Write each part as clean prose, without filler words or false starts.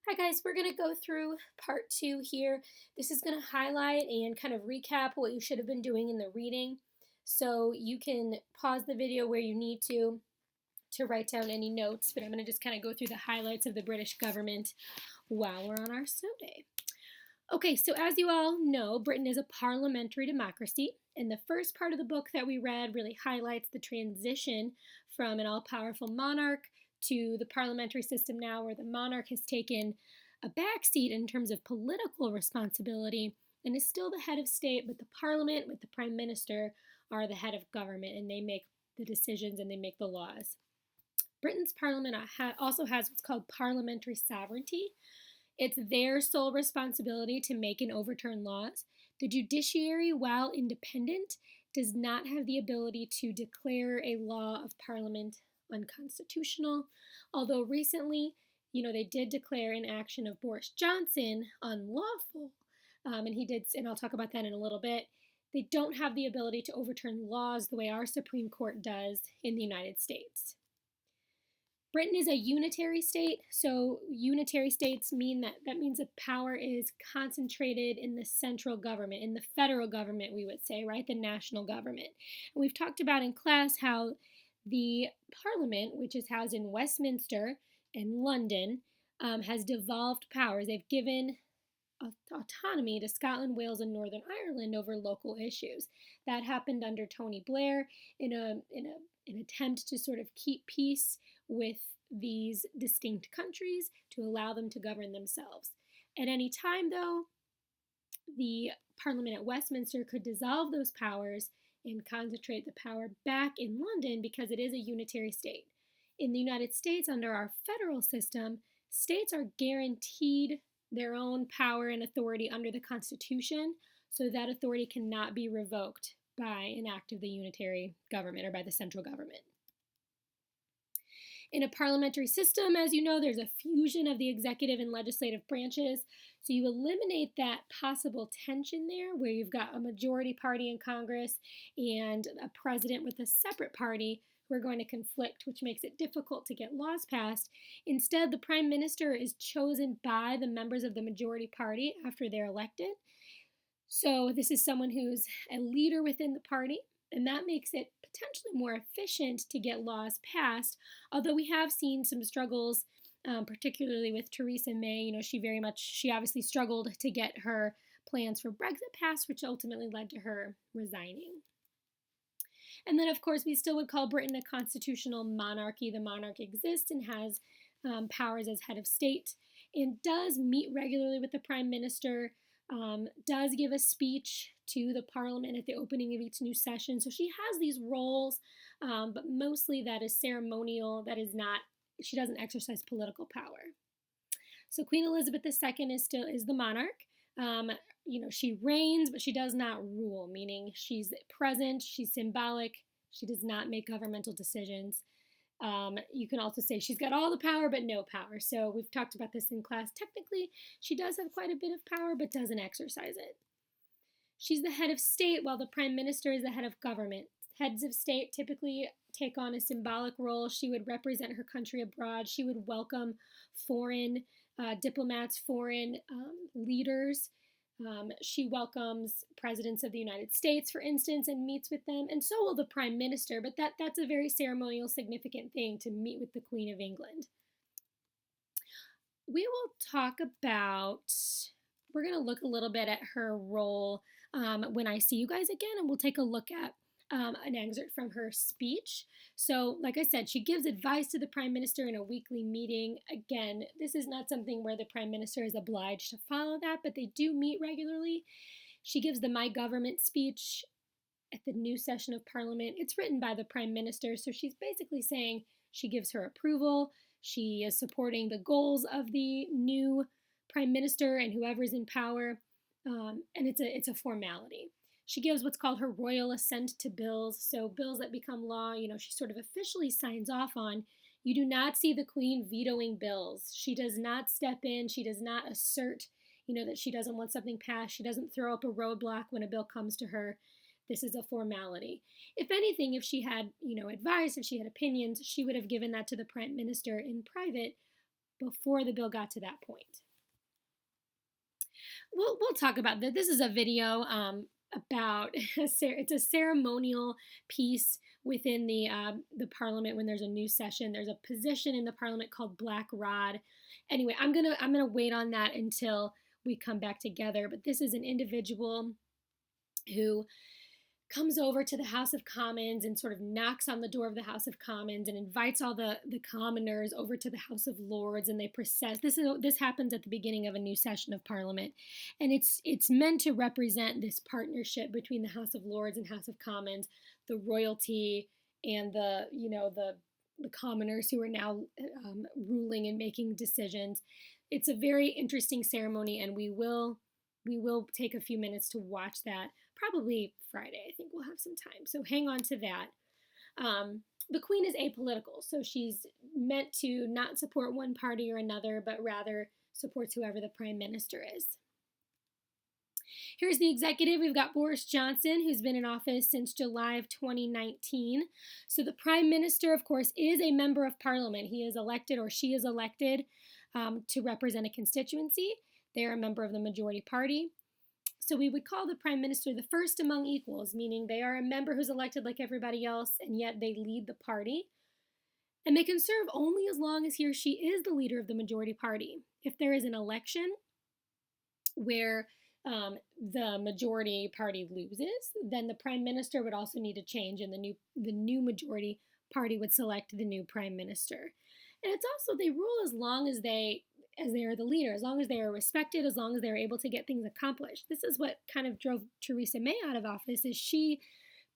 Hi guys, we're going to go through part two here. This is going to highlight and kind of recap what you should have been doing in the reading. So you can pause the video where you need to write down any notes, but I'm going to just kind of go through the highlights of the British government while we're on our snow day. Okay, so as you all know, Britain is a parliamentary democracy, and the first part of the book that we read really highlights the transition from an all-powerful monarch to the parliamentary system now, where the monarch has taken a backseat in terms of political responsibility and is still the head of state, but the parliament with the prime minister are the head of government, and they make the decisions and they make the laws. Britain's parliament also has what's called parliamentary sovereignty. It's their sole responsibility to make and overturn laws. The judiciary, while independent, does not have the ability to declare a law of parliament unconstitutional. Although recently, they did declare an action of Boris Johnson unlawful, and I'll talk about that in a little bit. They don't have the ability to overturn laws the way our Supreme Court does in the United States. Britain is a unitary state, so unitary states mean that means that power is concentrated in the central government, in the federal government, we would say, right? The national government. And we've talked about in class how the parliament, which is housed in Westminster and London, has devolved powers. They've given autonomy to Scotland, Wales, and Northern Ireland over local issues. That happened under Tony Blair in an attempt to sort of keep peace with these distinct countries to allow them to govern themselves. At any time, though, the Parliament at Westminster could dissolve those powers and concentrate the power back in London because it is a unitary state. In the United States, under our federal system, states are guaranteed their own power and authority under the Constitution, so that authority cannot be revoked by an act of the unitary government or by the central government. In a parliamentary system, as you know, there's a fusion of the executive and legislative branches. So you eliminate that possible tension there where you've got a majority party in Congress and a president with a separate party who are going to conflict, which makes it difficult to get laws passed. Instead, the prime minister is chosen by the members of the majority party after they're elected. So this is someone who's a leader within the party, and that makes it potentially more efficient to get laws passed, although we have seen some struggles, particularly with Theresa May. She obviously struggled to get her plans for Brexit passed, which ultimately led to her resigning. And then, of course, we still would call Britain a constitutional monarchy. The monarch exists and has powers as head of state and does meet regularly with the prime minister, does give a speech to the parliament at the opening of each new session. So she has these roles, but mostly that is ceremonial. She doesn't exercise political power. So Queen Elizabeth II is the monarch. She reigns, but she does not rule, meaning she's present, she's symbolic, she does not make governmental decisions. You can also say she's got all the power but no power. So we've talked about this in class. Technically, she does have quite a bit of power but doesn't exercise it. She's the head of state while the prime minister is the head of government. Heads of state typically take on a symbolic role. She would represent her country abroad. She would welcome foreign diplomats, foreign leaders. She welcomes presidents of the United States, for instance, and meets with them, and so will the prime minister, but that's a very ceremonial, significant thing to meet with the Queen of England. We're going to look a little bit at her role when I see you guys again, and we'll take a look at an excerpt from her speech. So, like I said, she gives advice to the prime minister in a weekly meeting. Again, this is not something where the prime minister is obliged to follow that, but they do meet regularly. She gives the My Government speech at the new session of parliament. It's written by the prime minister, so she's basically saying she gives her approval. She is supporting the goals of the new prime minister and whoever's in power, and it's a formality. She gives what's called her royal assent to bills, so bills that become law, she sort of officially signs off on. You do not see the Queen vetoing bills. She does not step in. She does not assert, that she doesn't want something passed. She doesn't throw up a roadblock when a bill comes to her. This is a formality. If anything, if she had, advice, if she had opinions, she would have given that to the prime minister in private before the bill got to that point. We'll talk about that. This is a video about it's a ceremonial piece within the parliament when there's a new session. There's a position in the parliament called Black Rod. Anyway, I'm gonna wait on that until we come back together. But this is an individual who comes over to the House of Commons and sort of knocks on the door of the House of Commons and invites all the commoners over to the House of Lords, and they process. This happens at the beginning of a new session of Parliament, and it's meant to represent this partnership between the House of Lords and House of Commons, the royalty and the commoners who are now ruling and making decisions. It's a very interesting ceremony, and we will take a few minutes to watch that. Probably Friday. I think we'll have some time. So hang on to that. The Queen is apolitical, so she's meant to not support one party or another, but rather supports whoever the Prime Minister is. Here's the executive. We've got Boris Johnson, who's been in office since July of 2019. So the Prime Minister, of course, is a member of Parliament. He is elected, or she is elected, to represent a constituency. They are a member of the majority party. So we would call the Prime Minister the first among equals, meaning they are a member who's elected like everybody else, and yet they lead the party. And they can serve only as long as he or she is the leader of the majority party. If there is an election where the majority party loses, then the Prime Minister would also need to change, and the new majority party would select the new Prime Minister. And it's also, they rule as long as they are the leader, as long as they are respected, as long as they're able to get things accomplished. This is what kind of drove Theresa May out of office, is she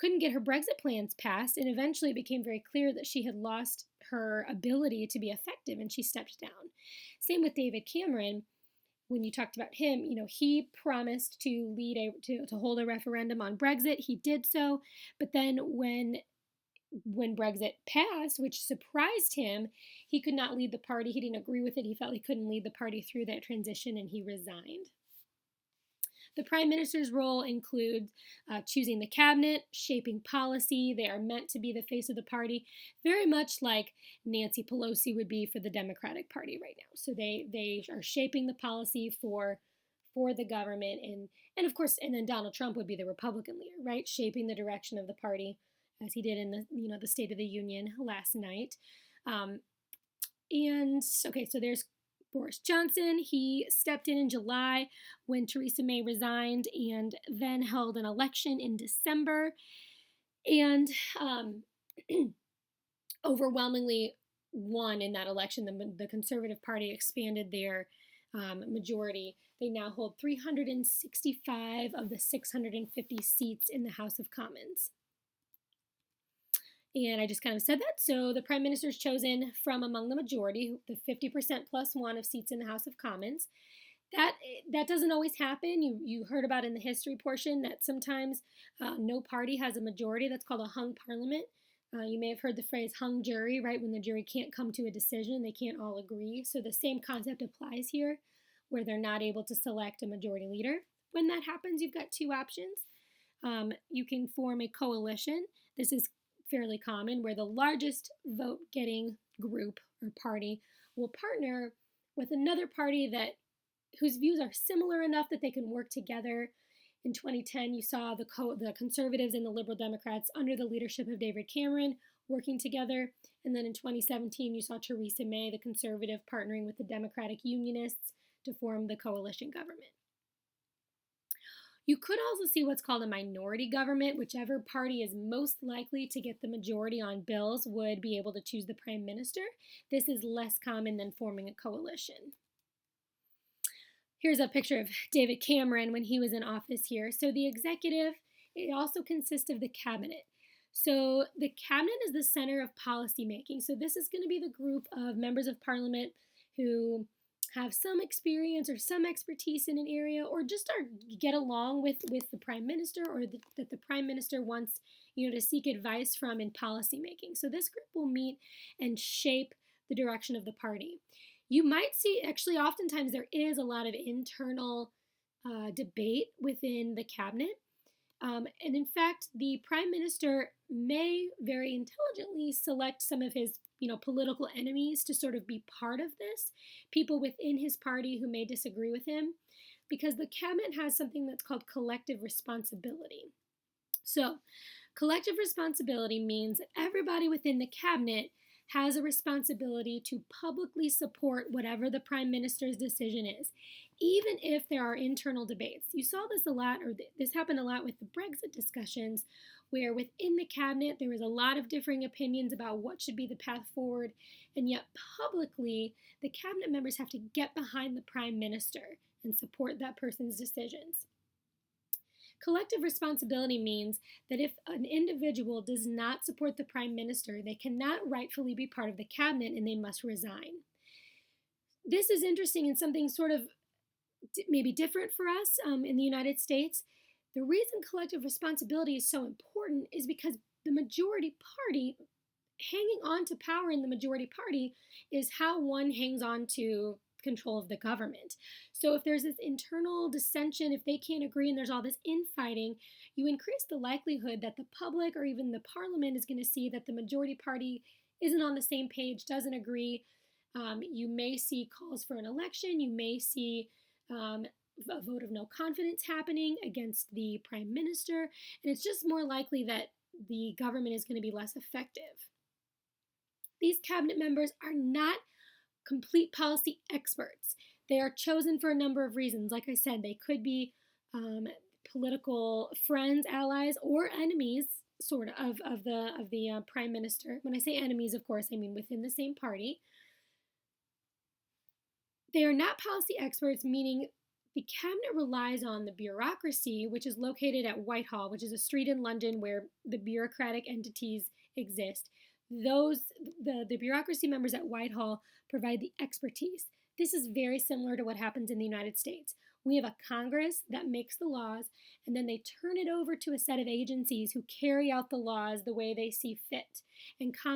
couldn't get her Brexit plans passed, and eventually it became very clear that she had lost her ability to be effective, and she stepped down. Same with David Cameron. When you talked about him, he promised to hold a referendum on Brexit. He did so, but then when Brexit passed, which surprised him, he could not lead the party. He didn't agree with it. He felt he couldn't lead the party through that transition, and he resigned. The Prime Minister's role includes choosing the cabinet, shaping policy. They are meant to be the face of the party, very much like Nancy Pelosi would be for the Democratic Party right now. So they are shaping the policy for the government, and of course, and then Donald Trump would be the Republican leader, right? Shaping the direction of the party, as he did in the State of the Union last night. So there's Boris Johnson. He stepped in July when Theresa May resigned, and then held an election in December, and overwhelmingly won in that election. The Conservative Party expanded their majority. They now hold 365 of the 650 seats in the House of Commons. And I just kind of said that. So the Prime Minister is chosen from among the majority, the 50% plus one of seats in the House of Commons. That doesn't always happen. You heard about in the history portion that sometimes no party has a majority. That's called a hung parliament. You may have heard the phrase hung jury, right? When the jury can't come to a decision, they can't all agree. So the same concept applies here, where they're not able to select a majority leader. When that happens, you've got two options. You can form a coalition. This is fairly common, where the largest vote-getting group or party will partner with another party whose views are similar enough that they can work together. In 2010, you saw the Conservatives and the Liberal Democrats under the leadership of David Cameron working together. And then in 2017, you saw Theresa May, the Conservative, partnering with the Democratic Unionists to form the coalition government. You could also see what's called a minority government. Whichever party is most likely to get the majority on bills would be able to choose the Prime Minister. This is less common than forming a coalition. Here's a picture of David Cameron when he was in office here. So the executive, it also consists of the cabinet. So the cabinet is the center of policy making. So this is going to be the group of members of Parliament who have some experience or some expertise in an area, or just get along with the Prime Minister, or that the Prime Minister wants to seek advice from in policy making. So this group will meet and shape the direction of the party. You might see, actually, oftentimes there is a lot of internal debate within the cabinet. And in fact, the Prime Minister may very intelligently select some of his political enemies to sort of be part of this, people within his party who may disagree with him, because the cabinet has something that's called collective responsibility. So, collective responsibility means that everybody within the cabinet has a responsibility to publicly support whatever the prime minister's decision is, even if there are internal debates. You saw this a lot, or this happened a lot with the Brexit discussions, where within the cabinet there was a lot of differing opinions about what should be the path forward, and yet publicly the cabinet members have to get behind the prime minister and support that person's decisions. Collective responsibility means that if an individual does not support the prime minister, they cannot rightfully be part of the cabinet and they must resign. This is interesting and something sort of maybe different for us in the United States. The reason collective responsibility is so important is because the majority party, hanging on to power in the majority party, is how one hangs on to control of the government. So if there's this internal dissension, if they can't agree and there's all this infighting, you increase the likelihood that the public or even the parliament is going to see that the majority party isn't on the same page, doesn't agree. You may see calls for an election. You may see a vote of no confidence happening against the prime minister. And it's just more likely that the government is going to be less effective. These cabinet members are not complete policy experts. They are chosen for a number of reasons. Like I said, they could be political friends, allies, or enemies, sort of the prime minister. When I say enemies, of course, I mean within the same party. They are not policy experts, meaning the cabinet relies on the bureaucracy, which is located at Whitehall, which is a street in London where the bureaucratic entities exist. The bureaucracy members at Whitehall provide the expertise. This is very similar to what happens in the United States. We have a Congress that makes the laws, and then they turn it over to a set of agencies who carry out the laws the way they see fit. And Congress